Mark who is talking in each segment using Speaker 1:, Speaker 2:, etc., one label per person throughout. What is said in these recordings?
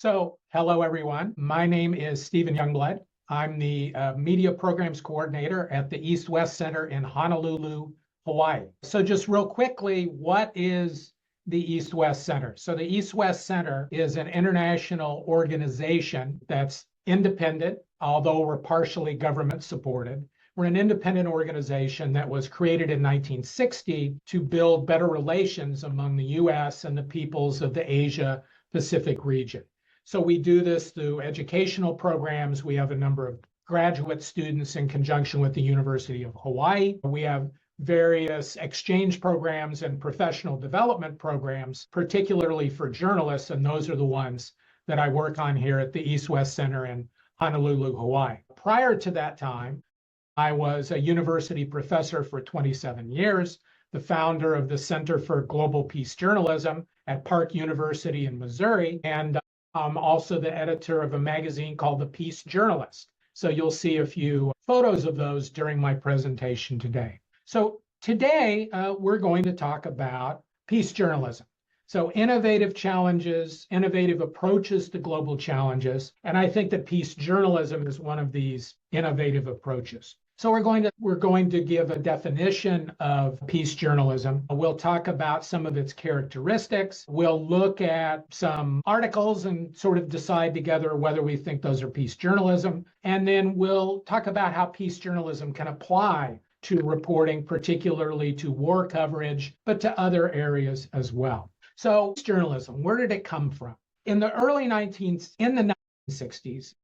Speaker 1: So, hello everyone. My name is Stephen Youngblood. I'm the Media Programs Coordinator at the East-West Center in Honolulu, Hawaii. So just real quickly, what is the East-West Center? So the East-West Center is an international organization that's independent, although we're partially government supported. We're an independent organization that was created in 1960 to build better relations among the U.S. and the peoples of the Asia-Pacific region. So we do this through educational programs. We have a number of graduate students in conjunction with the University of Hawaii. We have various exchange programs and professional development programs, particularly for journalists, and those are the ones that I work on here at the East-West Center in Honolulu, Hawaii. Prior to that time, I was a university professor for 27 years, the founder of the Center for Global Peace Journalism at Park University in Missouri, and I'm also the editor of a magazine called The Peace Journalist. So you'll see a few photos of those during my presentation today. So today we're going to talk about peace journalism. So innovative challenges, innovative approaches to global challenges. And I think that peace journalism is one of these innovative approaches. So we're going to give a definition of peace journalism. We'll talk about some of its characteristics. We'll look at some articles and sort of decide together whether we think those are peace journalism. And then we'll talk about how peace journalism can apply to reporting, particularly to war coverage, but to other areas as well. So peace journalism, where did it come from? In the 1960s,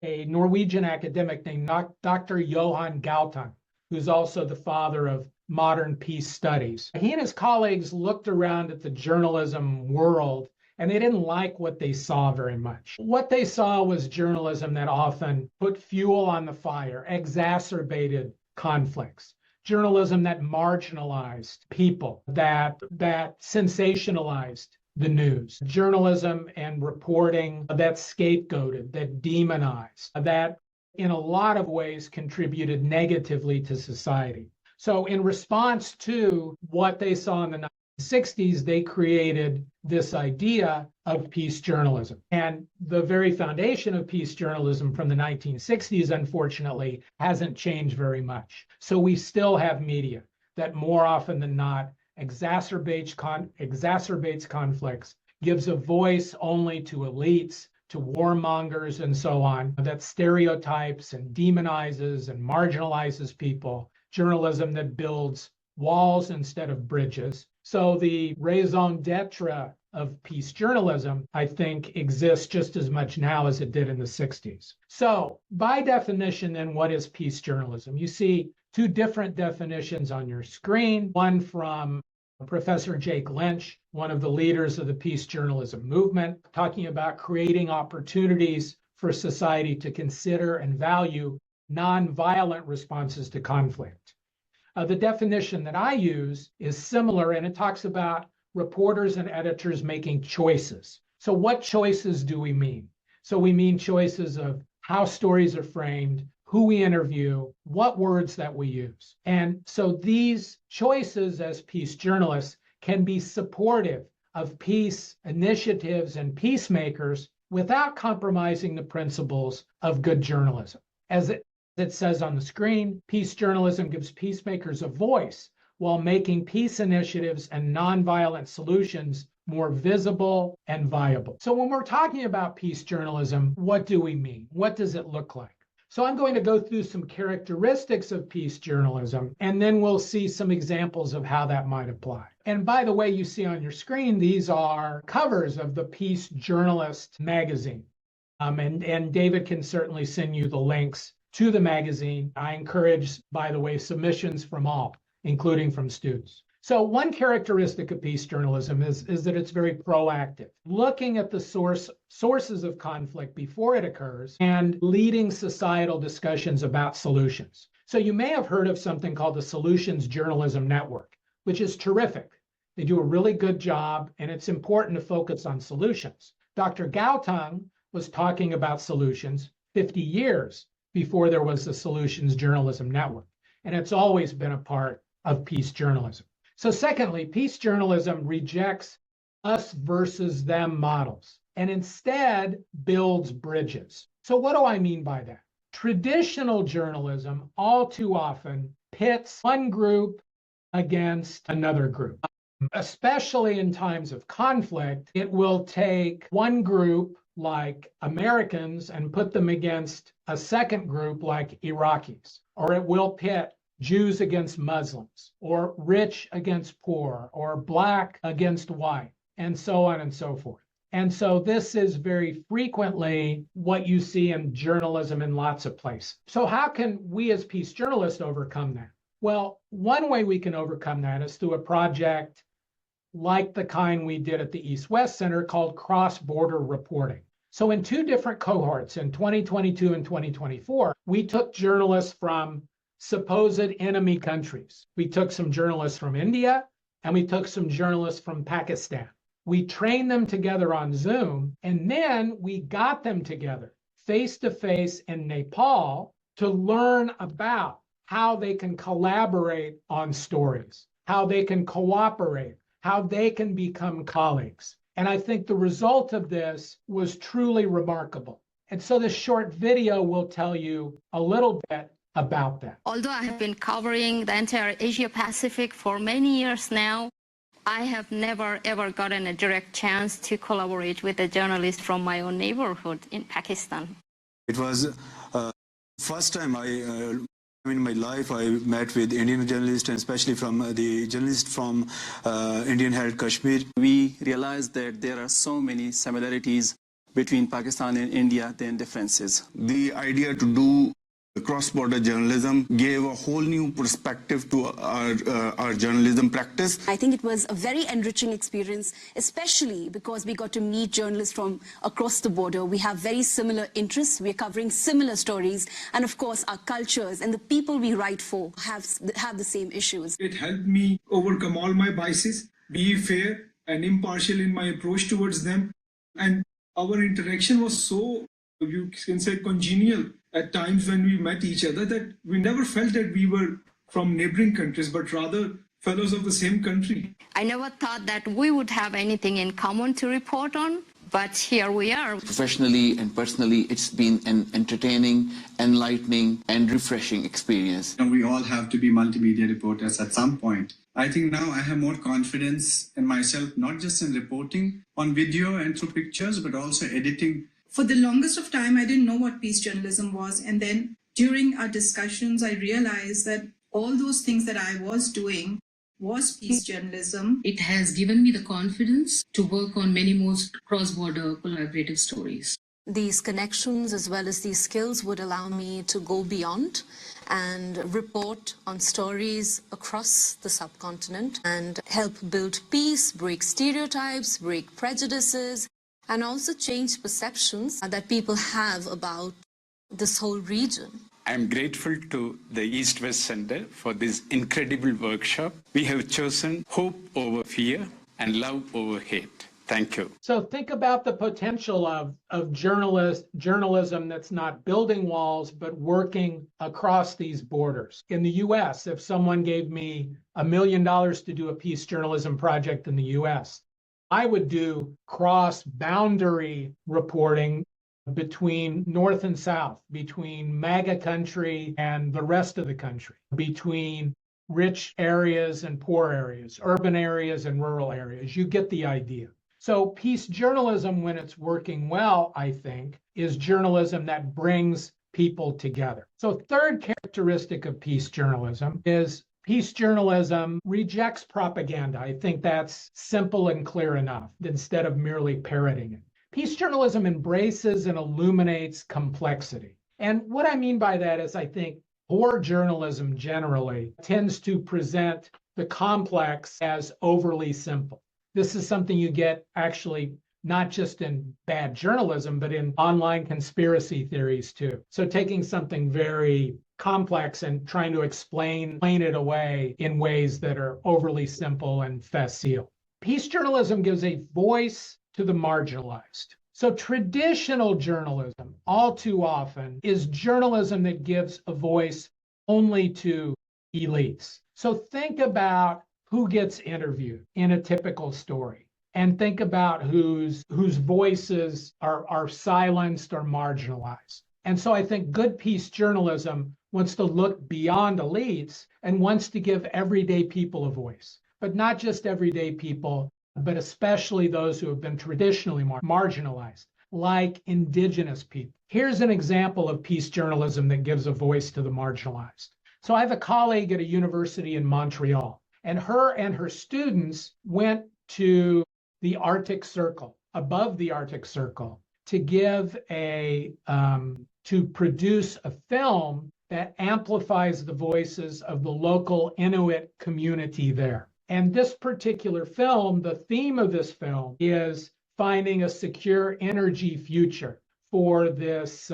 Speaker 1: a Norwegian academic named Dr. Johan Galtung, who's also the father of modern peace studies. He and his colleagues looked around at the journalism world, and they didn't like what they saw very much. What they saw was journalism that often put fuel on the fire, exacerbated conflicts, journalism that marginalized people, that sensationalized the news, journalism and reporting that scapegoated, that demonized, that in a lot of ways contributed negatively to society. So in response to what they saw in the 1960s, they created this idea of peace journalism. And the very foundation of peace journalism from the 1960s, unfortunately, hasn't changed very much. So we still have media that more often than not exacerbates conflicts, gives a voice only to elites, to warmongers and so on, that stereotypes and demonizes and marginalizes people, journalism that builds walls instead of bridges. So the raison d'etre of peace journalism, I think, exists just as much now as it did in the 60s. So by definition, then, what is peace journalism? You see two different definitions on your screen, one from Professor Jake Lynch, one of the leaders of the peace journalism movement, talking about creating opportunities for society to consider and value nonviolent responses to conflict. The definition that I use is similar, and it talks about reporters and editors making choices. So what choices do we mean? So we mean choices of how stories are framed, who we interview, what words that we use. And so these choices as peace journalists can be supportive of peace initiatives and peacemakers without compromising the principles of good journalism. As it says on the screen, peace journalism gives peacemakers a voice while making peace initiatives and nonviolent solutions more visible and viable. So when we're talking about peace journalism, what do we mean? What does it look like? So I'm going to go through some characteristics of peace journalism, and then we'll see some examples of how that might apply. And by the way, you see on your screen, these are covers of the Peace Journalist magazine. And David can certainly send you the links to the magazine. I encourage, by the way, submissions from all, including from students. So one characteristic of peace journalism is that it's very proactive, looking at the sources of conflict before it occurs and leading societal discussions about solutions. So you may have heard of something called the Solutions Journalism Network, which is terrific. They do a really good job, and it's important to focus on solutions. Dr. Galtung was talking about solutions 50 years before there was the Solutions Journalism Network, and it's always been a part of peace journalism. So secondly, peace journalism rejects us versus them models. and instead builds bridges. So what do I mean by that? Traditional journalism all too often pits one group against another group. Especially in times of conflict, it will take one group like Americans and put them against a second group like Iraqis, or it will pit Jews against Muslims, or rich against poor, or black against white, and so on and so forth. And so this is very frequently what you see in journalism in lots of places. So how can we as peace journalists overcome that? Well, one way we can overcome that is through a project like the kind we did at the East-West Center called cross-border reporting. So in two different cohorts, in 2022 and 2024, we took journalists from supposed enemy countries. We took some journalists from India, and we took some journalists from Pakistan. We trained them together on Zoom, and then we got them together face-to-face in Nepal to learn about how they can collaborate on stories, how they can cooperate, how they can become colleagues. And I think the result of this was truly remarkable. And so this short video will tell you a little bit about that.
Speaker 2: Although I have been covering the entire Asia Pacific for many years now, I have never ever gotten a direct chance to collaborate with a journalist from my own neighborhood in Pakistan.
Speaker 3: It was first time in my life I met with Indian journalists, and especially from the journalist from Indian-held Kashmir.
Speaker 4: We realized that there are so many similarities between Pakistan and India than differences.
Speaker 5: The idea to do cross-border journalism gave a whole new perspective to our journalism practice.
Speaker 6: I think it was a very enriching experience, especially because we got to meet journalists from across the border. We have very similar interests, we're covering similar stories, and of course our cultures and the people we write for have the same issues.
Speaker 7: It helped me overcome all my biases, be fair and impartial in my approach towards them, and our interaction was so, you can say, congenial at times when we met each other, that we never felt that we were from neighboring countries, but rather fellows of the same country.
Speaker 2: I never thought that we would have anything in common to report on, but here we are.
Speaker 8: Professionally and personally, it's been an entertaining, enlightening, and refreshing experience.
Speaker 9: And we all have to be multimedia reporters at some point. I think now I have more confidence in myself, not just in reporting on video and through pictures, but also editing.
Speaker 10: For the longest of time, I didn't know what peace journalism was. And then during our discussions, I realized that all those things that I was doing was peace journalism.
Speaker 11: It has given me the confidence to work on many more cross-border collaborative stories.
Speaker 6: These connections as well as these skills would allow me to go beyond and report on stories across the subcontinent and help build peace, break stereotypes, break prejudices, and also change perceptions that people have about this whole region.
Speaker 12: I'm grateful to the East-West Center for this incredible workshop. We have chosen hope over fear and love over hate. Thank you.
Speaker 1: So think about the potential of journalism that's not building walls, but working across these borders. In the US, if someone gave me $1 million to do a peace journalism project in the US, I would do cross-boundary reporting between North and South, between MAGA country and the rest of the country, between rich areas and poor areas, urban areas and rural areas. You get the idea. So peace journalism, when it's working well, I think, is journalism that brings people together. So third characteristic of peace journalism is peace journalism rejects propaganda. I think that's simple and clear enough instead of merely parroting it. Peace journalism embraces and illuminates complexity. And what I mean by that is I think poor journalism generally tends to present the complex as overly simple. This is something you get actually not just in bad journalism, but in online conspiracy theories too. So taking something very complex and trying to explain it away in ways that are overly simple and facile. Peace journalism gives a voice to the marginalized. So traditional journalism, all too often, is journalism that gives a voice only to elites. So think about who gets interviewed in a typical story. and think about whose voices are silenced or marginalized. And so I think good peace journalism wants to look beyond elites and wants to give everyday people a voice, but not just everyday people, but especially those who have been traditionally marginalized, like indigenous people. Here's an example of peace journalism that gives a voice to the marginalized. So I have a colleague at a university in Montreal, and her students went to the Arctic Circle, above the Arctic Circle, to produce a film that amplifies the voices of the local Inuit community there. And this particular film, the theme of this film is finding a secure energy future for this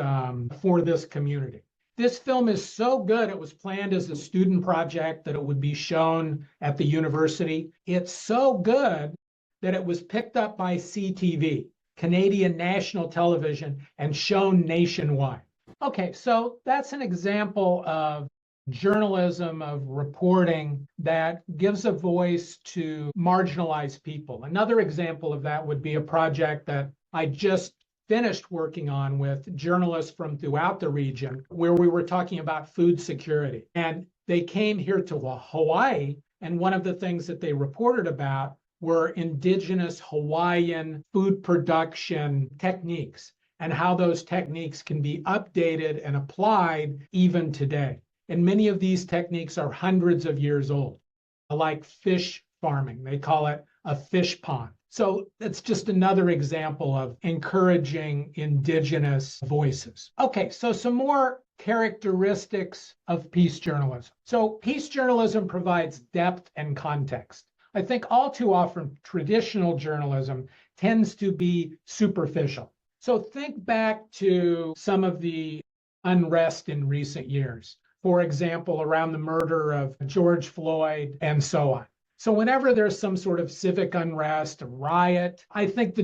Speaker 1: community. This film is so good, it was planned as a student project that it would be shown at the university. It's so good that it was picked up by CTV, Canadian National Television, and shown nationwide. Okay, so that's an example of journalism, of reporting that gives a voice to marginalized people. Another example of that would be a project that I just finished working on with journalists from throughout the region, where we were talking about food security. And they came here to Hawaii, and one of the things that they reported about were indigenous Hawaiian food production techniques and how those techniques can be updated and applied even today. And many of these techniques are hundreds of years old, like fish farming. They call it a fish pond. So it's just another example of encouraging indigenous voices. Okay, so some more characteristics of peace journalism. So peace journalism provides depth and context. I think all too often traditional journalism tends to be superficial. So think back to some of the unrest in recent years. For example, around the murder of George Floyd and so on. So whenever there's some sort of civic unrest, a riot, I think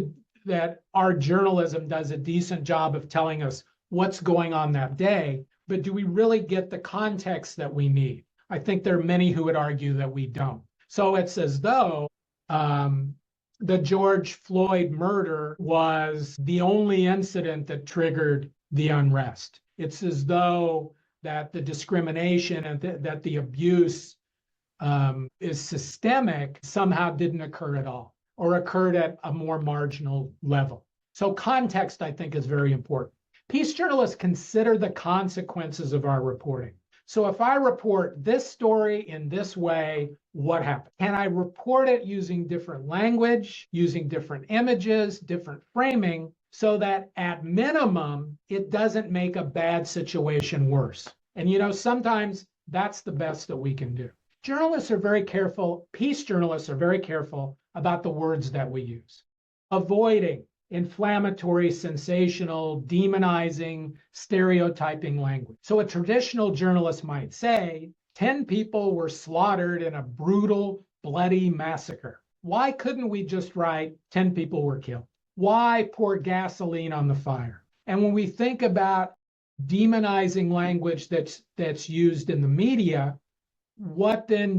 Speaker 1: that our journalism does a decent job of telling us what's going on that day, but do we really get the context that we need? I think there are many who would argue that we don't. So it's as though the George Floyd murder was the only incident that triggered the unrest. It's as though that the discrimination and that the abuse is systemic somehow didn't occur at all or occurred at a more marginal level. So context, I think, is very important. Peace journalists consider the consequences of our reporting. So if I report this story in this way, what happened? Can I report it using different language, using different images, different framing, so that at minimum, it doesn't make a bad situation worse? And sometimes that's the best that we can do. Journalists are very careful, peace journalists are very careful about the words that we use, avoiding inflammatory, sensational, demonizing, stereotyping language. So a traditional journalist might say, 10 people were slaughtered in a brutal, bloody massacre. Why couldn't we just write 10 people were killed? Why pour gasoline on the fire? And when we think about demonizing language that's used in the media,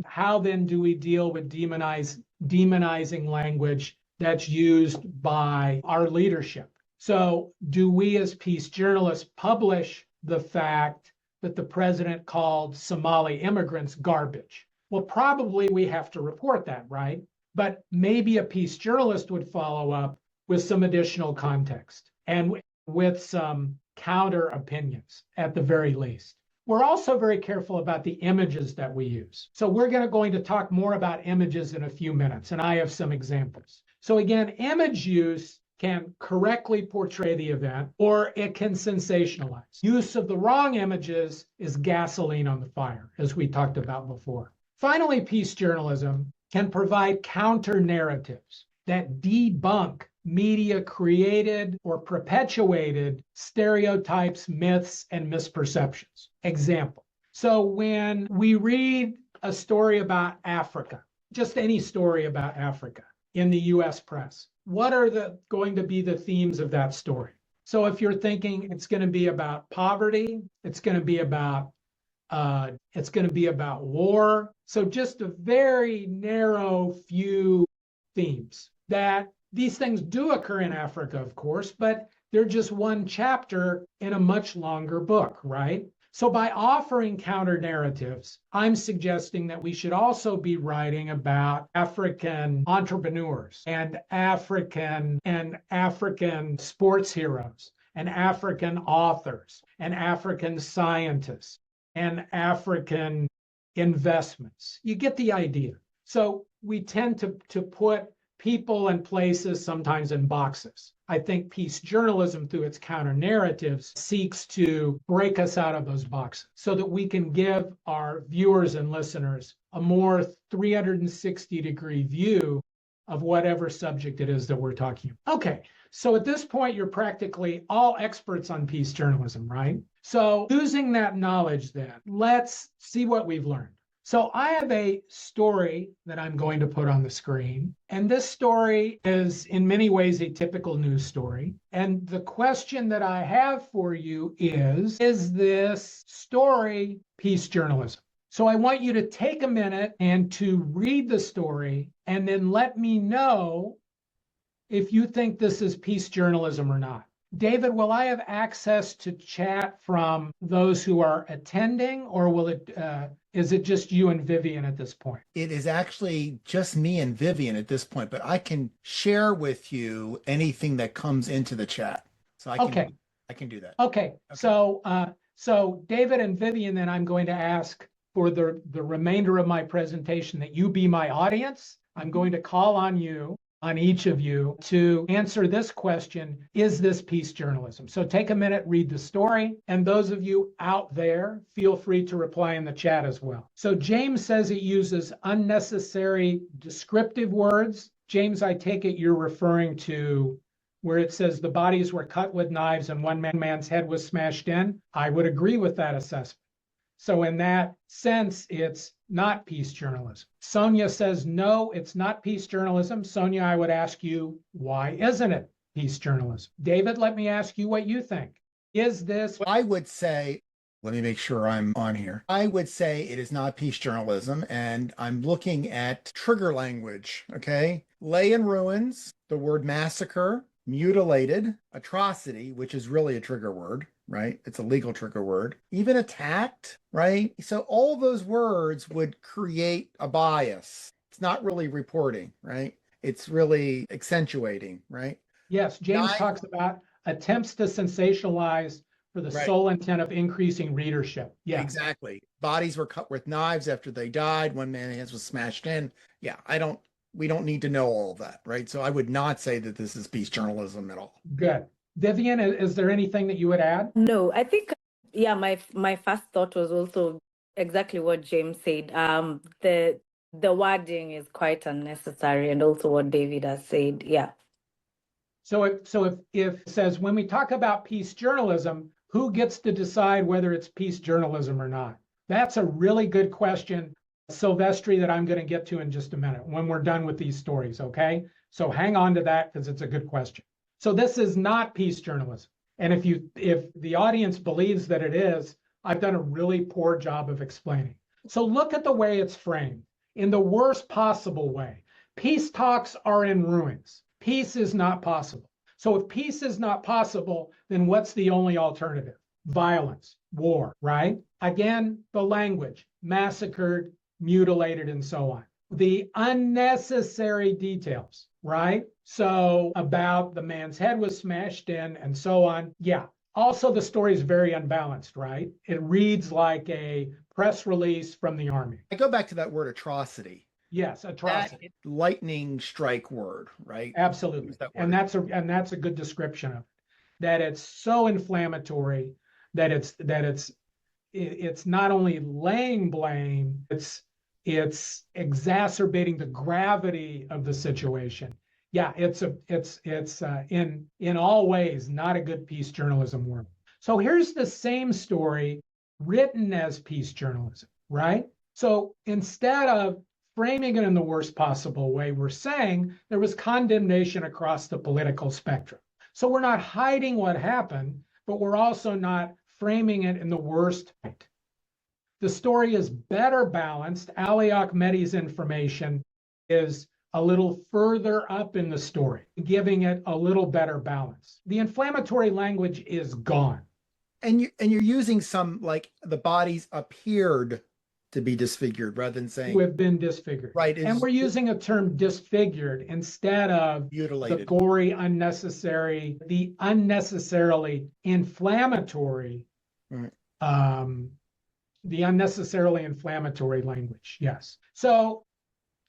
Speaker 1: how then do we deal with demonizing language that's used by our leadership? So do we as peace journalists publish the fact that the president called Somali immigrants garbage? Well, probably we have to report that, right? But maybe a peace journalist would follow up with some additional context and with some counter opinions at the very least. We're also very careful about the images that we use. So we're going to talk more about images in a few minutes, and I have some examples. So again, image use can correctly portray the event, or it can sensationalize. Use of the wrong images is gasoline on the fire, as we talked about before. Finally, peace journalism can provide counter narratives that debunk media-created or perpetuated stereotypes, myths, and misperceptions. Example. So when we read a story about Africa, just any story about Africa in the US press, what are going to be the themes of that story? So if you're thinking it's going to be about poverty, it's going to be about war. So just a very narrow few themes that these things do occur in Africa, of course, but they're just one chapter in a much longer book, right? So by offering counter narratives, I'm suggesting that we should also be writing about African entrepreneurs and African sports heroes and African authors and African scientists and African investments. You get the idea. So we tend to put people and places sometimes in boxes. I think peace journalism, through its counter narratives, seeks to break us out of those boxes so that we can give our viewers and listeners a more 360-degree view of whatever subject it is that we're talking about. Okay, so at this point, you're practically all experts on peace journalism, right? So using that knowledge then, let's see what we've learned. So I have a story that I'm going to put on the screen. And this story is in many ways a typical news story. And the question that I have for you is this story peace journalism? So I want you to take a minute and to read the story and then let me know if you think this is peace journalism or not. David, will I have access to chat from those who are attending, or is it just you and Vivian at this point?
Speaker 13: It is actually just me and Vivian at this point, but I can share with you anything that comes into the chat. So I can do that.
Speaker 1: Okay. So David and Vivian, then I'm going to ask for the remainder of my presentation that you be my audience. I'm going to call on you, on each of you, to answer this question: is this peace journalism? So take a minute, read the story, and those of you out there, feel free to reply in the chat as well. So James says it uses unnecessary descriptive words. James, I take it you're referring to where it says the bodies were cut with knives and one man's head was smashed in. I would agree with that assessment. So in that sense, it's not peace journalism. Sonia says, no, it's not peace journalism. Sonia, I would ask you, why isn't it peace journalism? David, let me ask you what you think. Is this?
Speaker 13: I would say, let me make sure I'm on here. I would say it is not peace journalism, and I'm looking at trigger language, okay? Lay in ruins, the word massacre, mutilated, atrocity, which is really a trigger word, right? It's a legal trigger word. Even attacked, right? So all those words would create a bias. It's not really reporting, right? It's really accentuating, right?
Speaker 1: Yes, James talks about attempts to sensationalize for the sole intent of increasing readership. Yeah,
Speaker 13: exactly. Bodies were cut with knives after they died. One man's head was smashed in. Yeah, we don't need to know all of that, right? So I would not say that this is peace journalism at all.
Speaker 1: Good. Vivian, is there anything that you would add?
Speaker 14: No, I think, yeah, my first thought was also exactly what James said. The wording is quite unnecessary, and also what David has said. Yeah.
Speaker 1: So if it says, when we talk about peace journalism, who gets to decide whether it's peace journalism or not? That's a really good question, Silvestri, that I'm going to get to in just a minute when we're done with these stories, okay? So hang on to that because it's a good question. So this is not peace journalism. And if the audience believes that it is, I've done a really poor job of explaining. So look at the way it's framed. In the worst possible way, peace talks are in ruins. Peace is not possible. So if peace is not possible, then what's the only alternative? Violence, war, right? Again, the language, massacred, mutilated, and so on. The unnecessary details, right? So about the man's head was smashed in and so on. Yeah. Also, the story is very unbalanced, right? It reads like a press release from the army.
Speaker 13: I go back to that word atrocity.
Speaker 1: Yes, atrocity.
Speaker 13: That lightning strike word, right?
Speaker 1: Absolutely. And that's a good description of it. That it's so inflammatory that it's not only laying blame, it's exacerbating the gravity of the situation. Yeah, it's in all ways not a good peace journalism work. So here's the same story written as peace journalism, right? So instead of framing it in the worst possible way, we're saying there was condemnation across the political spectrum. So we're not hiding what happened, but we're also not framing it in the worst light. The story is better balanced. Ali Ahmedi's information is a little further up in the story, giving it a little better balance. The inflammatory language is gone.
Speaker 13: And you're using some, like, the bodies appeared to be disfigured rather than saying
Speaker 1: Who have been disfigured.
Speaker 13: Right.
Speaker 1: And we're using a term disfigured instead of
Speaker 13: mutilated.
Speaker 1: the gory, the unnecessarily inflammatory,
Speaker 13: right.
Speaker 1: The unnecessarily inflammatory language. Yes. So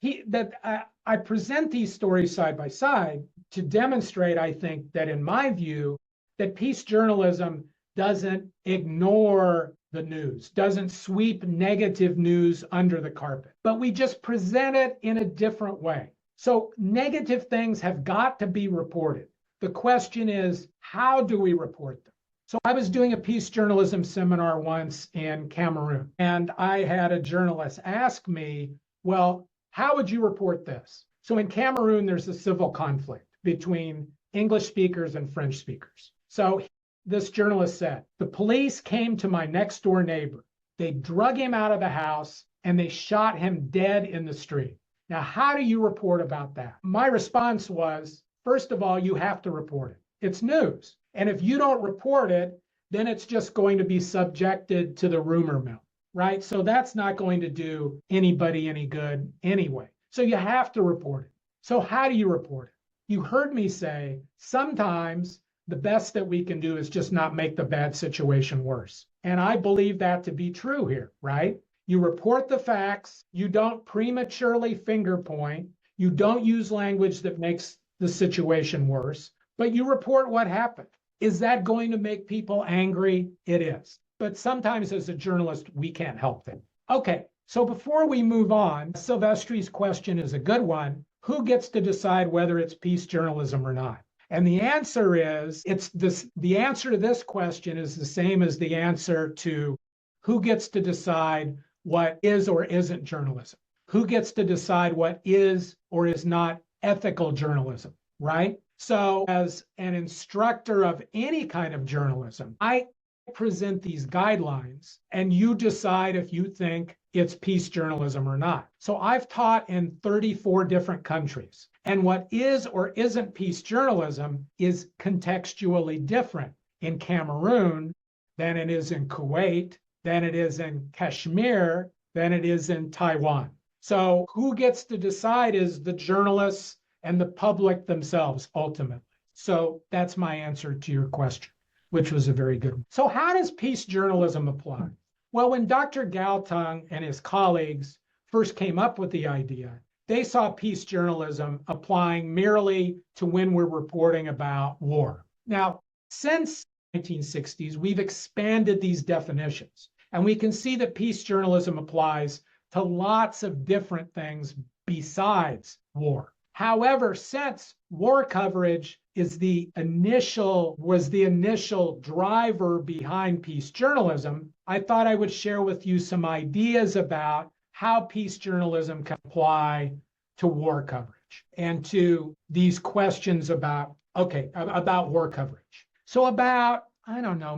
Speaker 1: I present these stories side by side to demonstrate, I think, that in my view, that peace journalism doesn't ignore the news, doesn't sweep negative news under the carpet, but we just present it in a different way. So negative things have got to be reported. The question is, how do we report them? So I was doing a peace journalism seminar once in Cameroon, and I had a journalist ask me, well, how would you report this? So in Cameroon, there's a civil conflict between English speakers and French speakers. So this journalist said, the police came to my next door neighbor. They drug him out of the house and they shot him dead in the street. Now, how do you report about that? My response was, first of all, you have to report it. It's news. And if you don't report it, then it's just going to be subjected to the rumor mill, right? So that's not going to do anybody any good anyway. So you have to report it. So how do you report it? You heard me say, sometimes the best that we can do is just not make the bad situation worse. And I believe that to be true here, right? You report the facts, you don't prematurely finger point, you don't use language that makes the situation worse, but you report what happened. Is that going to make people angry? It is. But sometimes as a journalist, we can't help it. Okay, so before we move on, Silvestri's question is a good one. Who gets to decide whether it's peace journalism or not? And the answer is, the answer to this question is the same as the answer to who gets to decide what is or isn't journalism. Who gets to decide what is or is not ethical journalism, right? So as an instructor of any kind of journalism, I present these guidelines and you decide if you think it's peace journalism or not. So I've taught in 34 different countries. And what is or isn't peace journalism is contextually different in Cameroon than it is in Kuwait, than it is in Kashmir, than it is in Taiwan. So who gets to decide is the journalists and the public themselves, ultimately. So that's my answer to your question, which was a very good one. So how does peace journalism apply? Well, when Dr. Galtung and his colleagues first came up with the idea, they saw peace journalism applying merely to when we're reporting about war. Now, since the 1960s, we've expanded these definitions, and we can see that peace journalism applies to lots of different things besides war. However, since war coverage was the initial driver behind peace journalism, I thought I would share with you some ideas about how peace journalism can apply to war coverage and to these questions about war coverage. So about,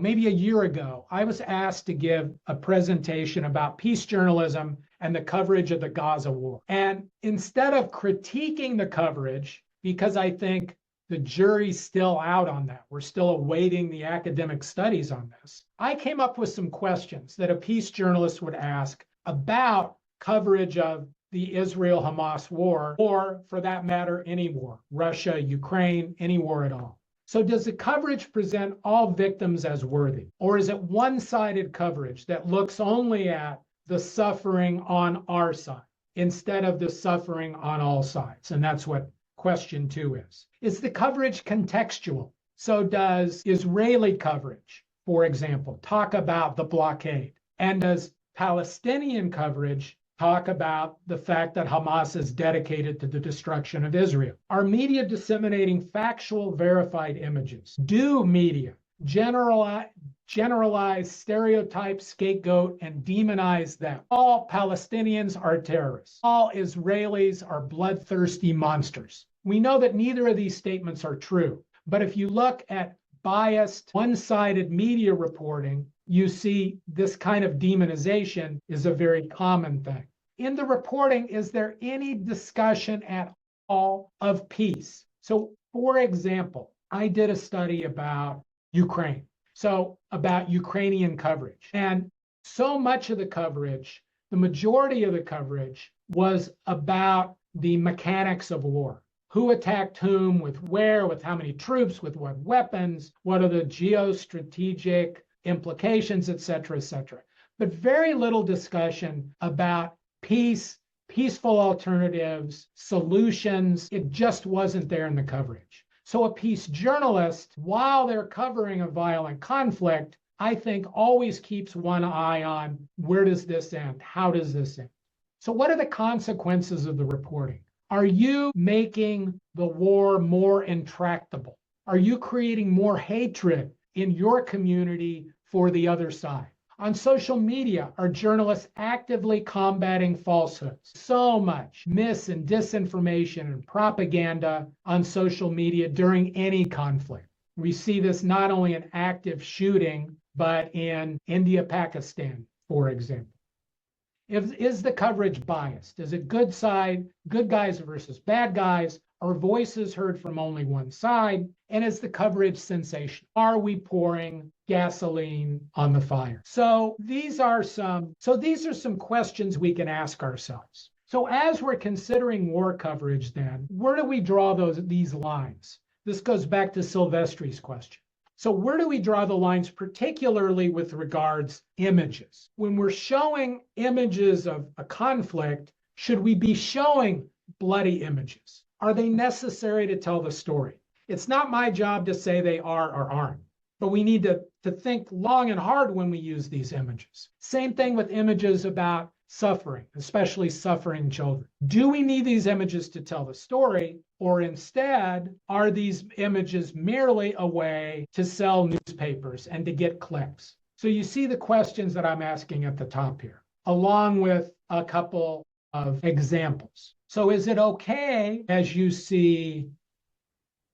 Speaker 1: maybe a year ago, I was asked to give a presentation about peace journalism and the coverage of the Gaza war. And instead of critiquing the coverage, because I think the jury's still out on that, we're still awaiting the academic studies on this, I came up with some questions that a peace journalist would ask about coverage of the Israel-Hamas war, or for that matter, any war, Russia, Ukraine, any war at all. So does the coverage present all victims as worthy? Or is it one-sided coverage that looks only at the suffering on our side instead of the suffering on all sides? And that's what question 2 is. Is the coverage contextual? So does Israeli coverage, for example, talk about the blockade? And does Palestinian coverage talk about the fact that Hamas is dedicated to the destruction of Israel? Are media disseminating factual, verified images? Do media generalize, stereotype, scapegoat, and demonize them? All Palestinians are terrorists. All Israelis are bloodthirsty monsters. We know that neither of these statements are true. But if you look at biased, one-sided media reporting, you see this kind of demonization is a very common thing. In the reporting, is there any discussion at all of peace. So, for example, I did a study about Ukraine, so about Ukrainian coverage. And so much of the coverage, the majority of the coverage, was about the mechanics of war. Who attacked whom, with where, with how many troops, with what weapons, what are the geostrategic implications, et cetera, but very little discussion about peace, peaceful alternatives, solutions. It just wasn't there in the coverage. So a peace journalist, while they're covering a violent conflict, I think always keeps one eye on where does this end? How does this end? So what are the consequences of the reporting? Are you making the war more intractable? Are you creating more hatred in your community for the other side? On social media, are journalists actively combating falsehoods? So much mis and disinformation and propaganda on social media during any conflict. We see this not only in active shooting, but in India, Pakistan, for example. Is the coverage biased? Is it good guys versus bad guys? Are voices heard from only one side? And is the coverage sensational? Are we pouring gasoline on the fire? So these are some questions we can ask ourselves. So as we're considering war coverage, then, where do we draw these lines? This goes back to Silvestri's question. So where do we draw the lines, particularly with regards images? When we're showing images of a conflict, should we be showing bloody images? Are they necessary to tell the story? It's not my job to say they are or aren't, but we need to think long and hard when we use these images. Same thing with images about suffering, especially suffering children. Do we need these images to tell the story, or instead are these images merely a way to sell newspapers and to get clicks? So you see the questions that I'm asking at the top here, along with a couple of examples. So is it okay, as you see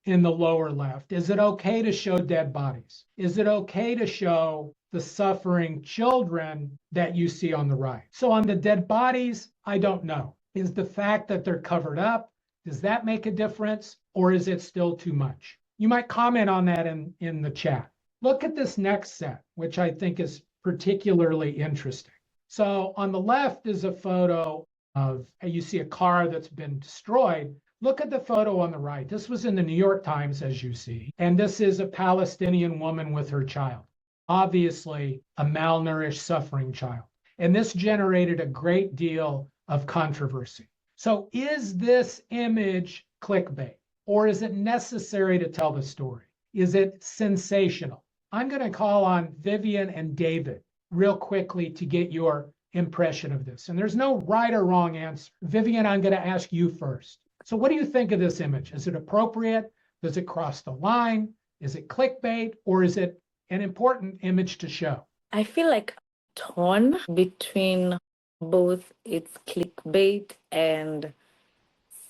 Speaker 1: in the lower left, is it okay to show dead bodies? Is it okay to show the suffering children that you see on the right? So on the dead bodies, I don't know. Is the fact that they're covered up, does that make a difference, or is it still too much? You might comment on that in the chat. Look at this next set, which I think is particularly interesting. So on the left is a photo of, you see a car that's been destroyed. Look at the photo on the right. This was in the New York Times, as you see. And this is a Palestinian woman with her child, obviously a malnourished, suffering child. And this generated a great deal of controversy. So is this image clickbait, or is it necessary to tell the story? Is it sensational? I'm going to call on Vivian and David real quickly to get your impression of this. And there's no right or wrong answer. Vivian, I'm going to ask you first. So what do you think of this image? Is it appropriate? Does it cross the line? Is it clickbait, or is it an important image to show?
Speaker 14: I feel like torn between both it's clickbait and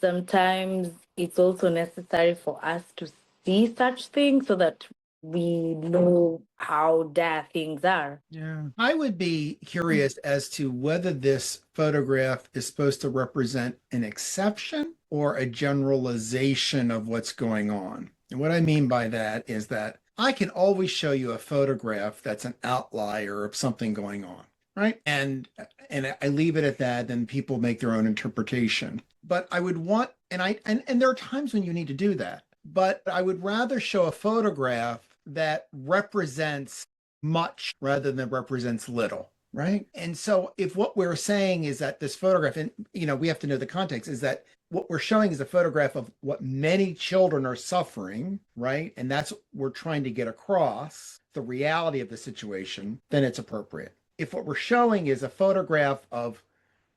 Speaker 14: sometimes it's also necessary for us to see such things so that we know how dire things are.
Speaker 13: Yeah. I would be curious as to whether this photograph is supposed to represent an exception or a generalization of what's going on. And what I mean by that is that I can always show you a photograph that's an outlier of something going on, right? And I leave it at that, then people make their own interpretation. But I would want, and there are times when you need to do that, but I would rather show a photograph that represents much rather than represents little, right? And so if what we're saying is that this photograph, and we have to know the context, is that what we're showing is a photograph of what many children are suffering, right? And that's what we're trying to get across, the reality of the situation, then it's appropriate. If what we're showing is a photograph of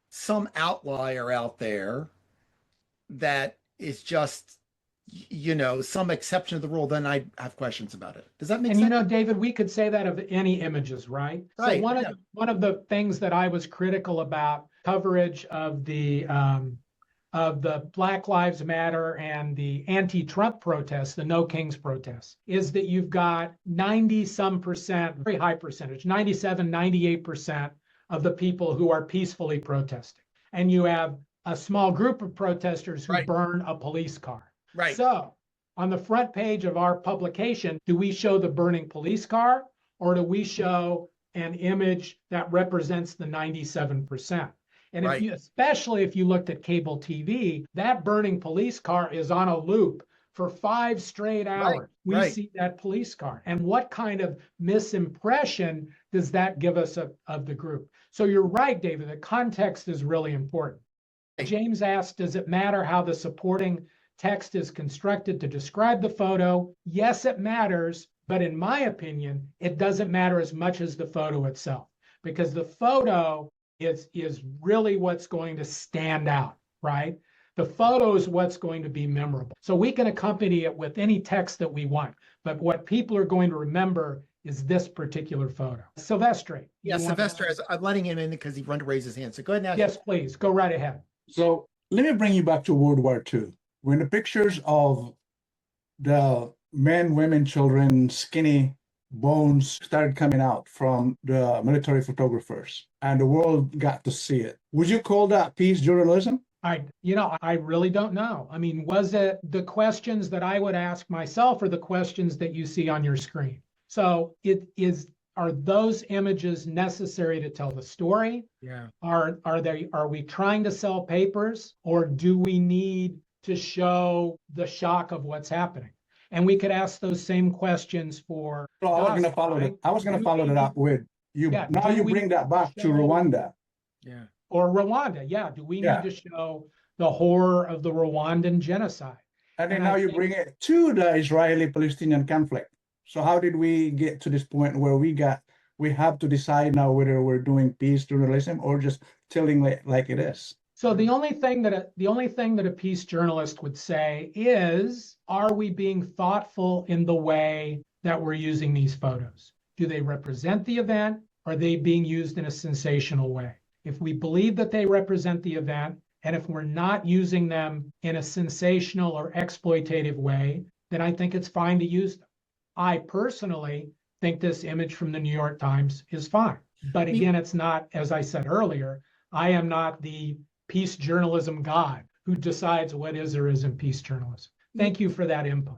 Speaker 13: some outlier out there that is just some exception to the rule, then I have questions about it. Does that make sense?
Speaker 1: And David, we could say that of any images, right?
Speaker 13: Right.
Speaker 1: So one of the things that I was critical about coverage of the Black Lives Matter and the anti-Trump protests, the No Kings protests, is that you've got 90-some%, very high percentage, 97, 98% of the people who are peacefully protesting. And you have a small group of protesters who burn a police car.
Speaker 13: Right.
Speaker 1: So on the front page of our publication, do we show the burning police car, or do we show an image that represents the 97%? And if you, especially if you looked at cable TV, that burning police car is on a loop for 5 straight hours. We see that police car. And what kind of misimpression does that give us of the group? So you're right, David, the context is really important. James asked, does it matter how the supporting text is constructed to describe the photo? Yes, it matters. But in my opinion, it doesn't matter as much as the photo itself, because the photo is really what's going to stand out, right? The photo is what's going to be memorable. So we can accompany it with any text that we want, but what people are going to remember is this particular photo. Sylvester.
Speaker 13: Yeah, Sylvester, I'm letting him in because he wanted to raise his hand. So go ahead now.
Speaker 1: Yes, please, go right ahead.
Speaker 15: So let me bring you back to World War II. When the pictures of the men, women, children, skinny bones started coming out from the military photographers and the world got to see it, would you call that peace journalism?
Speaker 1: I really don't know. I mean, was it the questions that I would ask myself or the questions that you see on your screen? So are those images necessary to tell the story?
Speaker 13: Yeah.
Speaker 1: Are we trying to sell papers, or do we need to show the shock of what's happening? And we could ask those same questions for.
Speaker 15: So I was going to follow that. I was going to follow that up with you. Yeah, now you bring that back to Rwanda.
Speaker 13: Yeah.
Speaker 1: Or Rwanda. Yeah. Do we need to show the horror of the Rwandan genocide?
Speaker 15: And then now you bring it to the Israeli-Palestinian conflict. So how did we get to this point where we have to decide now whether we're doing peace journalism or just telling it like it is?
Speaker 1: So the only thing that a peace journalist would say is, are we being thoughtful in the way that we're using these photos? Do they represent the event? Or are they being used in a sensational way? If we believe that they represent the event, and if we're not using them in a sensational or exploitative way, then I think it's fine to use them. I personally think this image from the New York Times is fine. But again, it's not, as I said earlier, I am not the peace journalism god who decides what is or isn't peace journalism. Thank you for that input.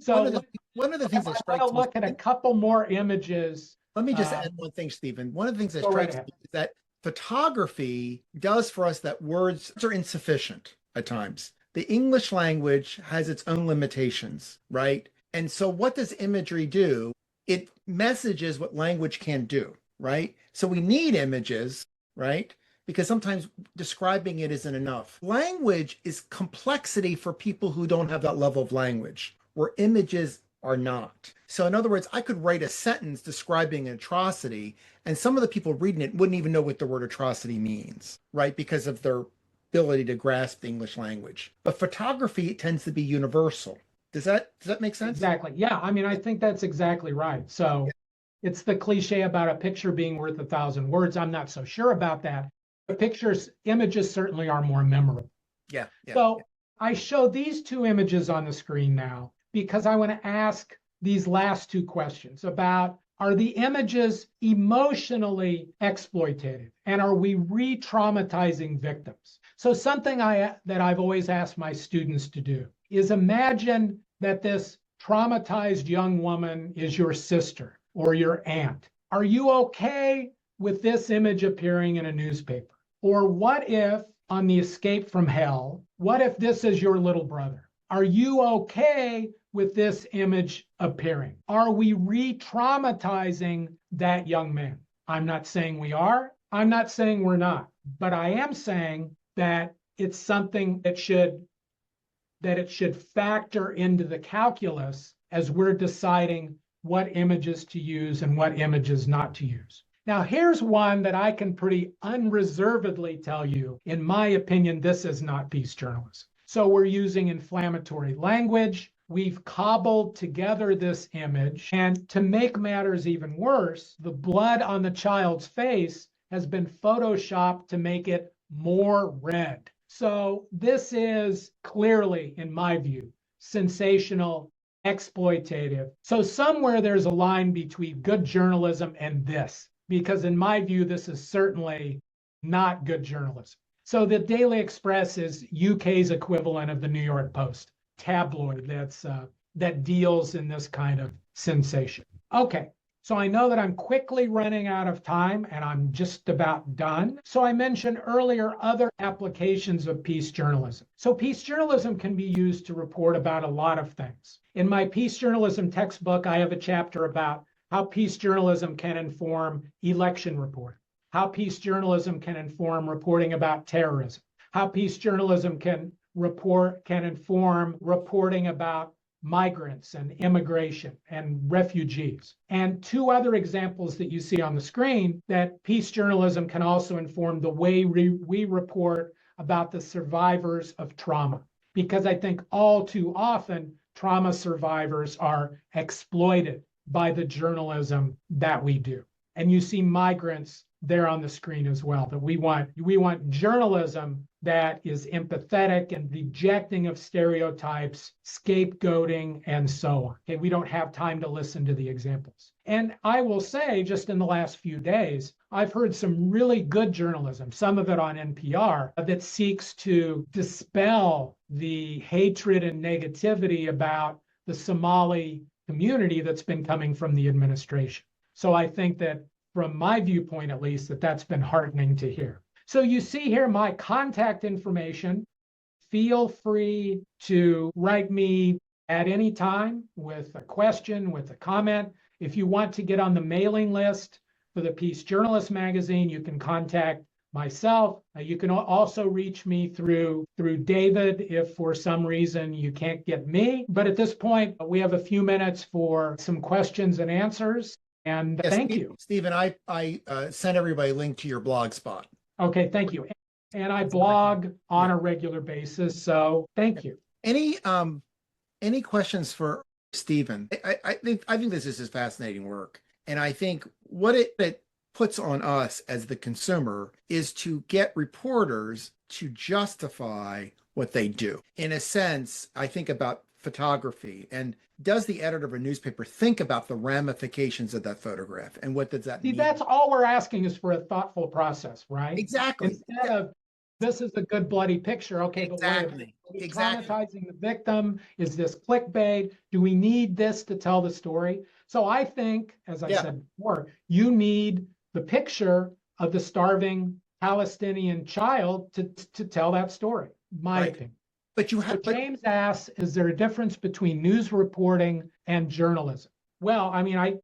Speaker 1: So
Speaker 13: one of the things that strikes
Speaker 1: me, look at a couple more images.
Speaker 13: Let me just add one thing, Stephen. One of the things that strikes me is that photography does for us that words are insufficient at times. The English language has its own limitations, right? And so what does imagery do? It messages what language can do, right? So we need images, right? Because sometimes describing it isn't enough. Language is complexity for people who don't have that level of language, where images are not. So in other words, I could write a sentence describing an atrocity, and some of the people reading it wouldn't even know what the word atrocity means, right? Because of their ability to grasp the English language. But photography tends to be universal. Does that make sense?
Speaker 1: Exactly. Yeah. I mean, I think that's exactly right. So it's the cliche about a picture being worth 1,000 words. I'm not so sure about that. But images certainly are more memorable.
Speaker 13: Yeah.
Speaker 1: So I show these two images on the screen now because I want to ask these last two questions about, are the images emotionally exploitative, and are we re-traumatizing victims? So something that I've always asked my students to do is imagine that this traumatized young woman is your sister or your aunt. Are you okay with this image appearing in a newspaper? Or what if, on the escape from hell, what if this is your little brother? Are you okay with this image appearing? Are we re-traumatizing that young man? I'm not saying we are. I'm not saying we're not. But I am saying that it's something that it should factor into the calculus as we're deciding what images to use and what images not to use. Now, here's one that I can pretty unreservedly tell you, in my opinion, this is not peace journalism. So we're using inflammatory language. We've cobbled together this image. And to make matters even worse, the blood on the child's face has been photoshopped to make it more red. So this is clearly, in my view, sensational, exploitative. So somewhere there's a line between good journalism and this, because in my view, this is certainly not good journalism. So the Daily Express is UK's equivalent of the New York Post, tabloid that deals in this kind of sensation. Okay, so I know that I'm quickly running out of time and I'm just about done. So I mentioned earlier other applications of peace journalism. So peace journalism can be used to report about a lot of things. In my peace journalism textbook, I have a chapter about how peace journalism can inform election reporting, how peace journalism can inform reporting about terrorism, how peace journalism can inform reporting about migrants and immigration and refugees. And two other examples that you see on the screen that peace journalism can also inform the way we report about the survivors of trauma. Because I think all too often, trauma survivors are exploited by the journalism that we do. And you see migrants there on the screen as well, that we want journalism that is empathetic and rejecting of stereotypes, scapegoating, and so on. Okay, we don't have time to listen to the examples. And I will say, just in the last few days, I've heard some really good journalism, some of it on NPR, that seeks to dispel the hatred and negativity about the Somali community that's been coming from the administration. So I think that from my viewpoint, at least, that's been heartening to hear. So you see here my contact information. Feel free to write me at any time with a question, with a comment. If you want to get on the mailing list for the Peace Journalist magazine, you can contact myself. You can also reach me through David if for some reason you can't get me. But at this point, we have a few minutes for some questions and answers. And yes, thank you.
Speaker 13: Stephen, I sent everybody a link to your blog spot.
Speaker 1: Okay, thank you. And I blog on a regular basis, so thank you.
Speaker 13: Any questions for Stephen? I think this is his fascinating work. And I think what it puts on us as the consumer is to get reporters to justify what they do. In a sense, I think about photography, and does the editor of a newspaper think about the ramifications of that photograph, and what does that mean?
Speaker 1: That's all we're asking is for a thoughtful process, right?
Speaker 13: Exactly.
Speaker 1: Instead of, this is a good bloody picture, okay,
Speaker 13: exactly.
Speaker 1: But traumatizing the victim, is this clickbait? Do we need this to tell the story? So I think, as I said before, you need the picture of the starving Palestinian child to tell that story, my opinion.
Speaker 13: But you have
Speaker 1: James asks, is there a difference between news reporting and journalism? Well, I mean, I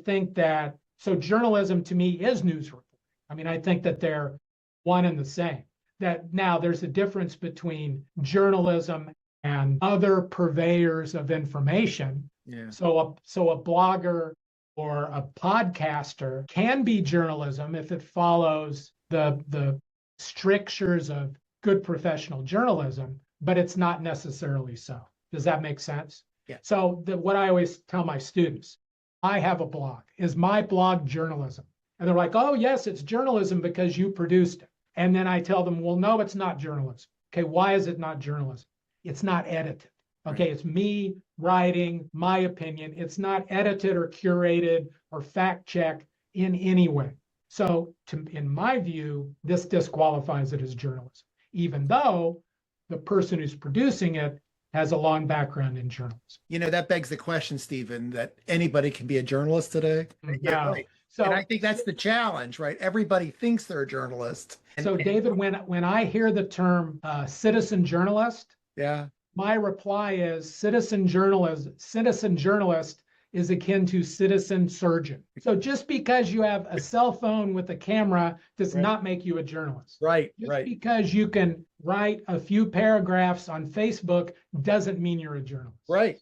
Speaker 1: think that, so journalism to me is news reporting. I mean, I think that they're one and the same. That now there's a difference between journalism and other purveyors of information.
Speaker 13: Yeah.
Speaker 1: So a blogger or a podcaster can be journalism if it follows the strictures of good professional journalism, but it's not necessarily so. Does that make sense?
Speaker 13: Yeah.
Speaker 1: So what I always tell my students, I have a blog. Is my blog journalism? And they're like, oh, yes, it's journalism because you produced it. And then I tell them, well, no, it's not journalism. Okay, why is it not journalism? It's not edited. Okay, It's me writing my opinion. It's not edited or curated or fact-checked in any way. So in my view, this disqualifies it as journalism, even though the person who's producing it has a long background in journalism.
Speaker 13: You know, that begs the question, Stephen, that anybody can be a journalist today.
Speaker 1: Yeah.
Speaker 13: Right. So, and I think that's the challenge, right? Everybody thinks they're a journalist.
Speaker 1: So David, when I hear the term citizen journalist, my reply is citizen journalist is akin to citizen surgeon. So just because you have a cell phone with a camera does not make you a journalist.
Speaker 13: Right,
Speaker 1: just because you can write a few paragraphs on Facebook doesn't mean you're a journalist.
Speaker 13: Right.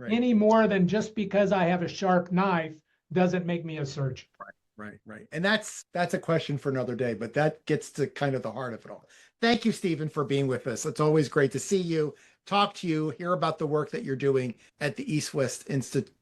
Speaker 1: Any more than just because I have a sharp knife doesn't make me a surgeon.
Speaker 13: Right. And that's a question for another day, but that gets to kind of the heart of it all. Thank you, Stephen, for being with us. It's always great to see you, talk to you, hear about the work that you're doing at the East West Institute.